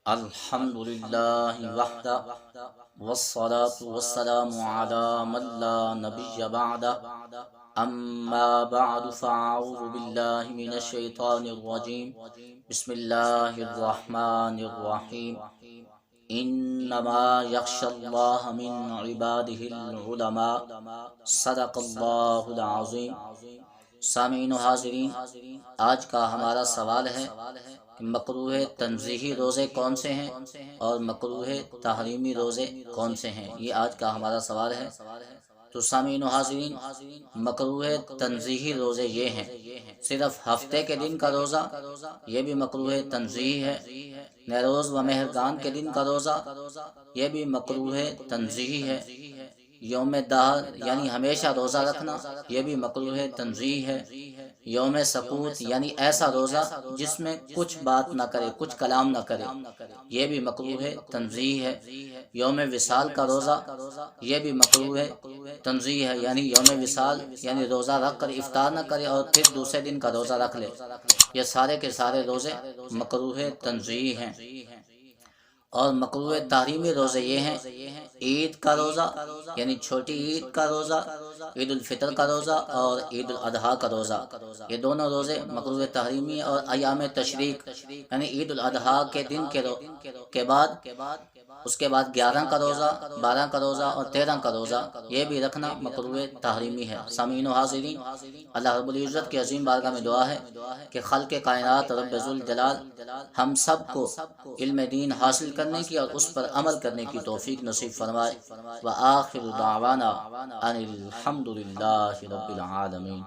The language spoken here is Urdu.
الحمد للہ وحدہ والصلاة والسلام علی من لا نبی بعدہ اما بعد فاعوذ باللہ من الشیطان الرجیم بسم اللہ الرحمن الرحیم انما یخشی اللہ من عبادہ العلماء صدق اللہ العظیم۔ سامعین و حاضرین، آج کا ہمارا سوال ہے کہ مکروہ تنزیہی روزے کون سے ہیں اور مکروہ تحریمی روزے کون سے ہیں، یہ آج کا ہمارا سوال ہے۔ تو سامعین و حاضرین، مکروہ تنزیہی روزے یہ ہیں: صرف ہفتے کے دن کا روزہ، یہ بھی مکروہ تنزیہی ہے۔ نیروز و مہرگان کے دن کا روزہ، یہ بھی مکروہ تنزیہی ہے۔ یوم دہر یعنی ہمیشہ روزہ رکھنا، یہ بھی مکروہ تنزیہی ہے۔ یوم سکوت یعنی ایسا روزہ جس میں کچھ بات نہ کرے، کچھ کلام نہ کرے، یہ بھی مکروہ تنزیہی ہے۔ یوم وصال کا روزہ، یہ بھی مکروہ تنزیہی ہے، یعنی یوم وصال یعنی روزہ رکھ کر افطار نہ کرے اور پھر دوسرے دن کا روزہ رکھ لے، یہ سارے کے سارے روزے مکروہ تنزیہی ہیں۔ اور مکروہ تحریمی روزے یہ ہیں: عید کا روزہ یعنی چھوٹی عید کا روزہ، عید الفطر کا روزہ اور عید الاضحیٰ کا روزہ، یہ دونوں روزے مکروہ تحریمی۔ اور ایام تشریق یعنی عید الاضحیٰ کے دن کے بعد اس کے بعد 11 کا روزہ، 12 کا روزہ اور 13 کا روزہ، یہ بھی رکھنا مکروہ تحریمی ہے۔ سامعین و حاضرین، اللہ رب العزت کی عظیم بارگاہ میں دعا ہے کہ خالق کائنات رب ذوالجلال ہم سب کو علم دین حاصل کرنے کی اور اس پر عمل کرنے کی توفیق نصیب فرمائے۔ وآخر دعوانا ان الحمد للہ رب العالمین۔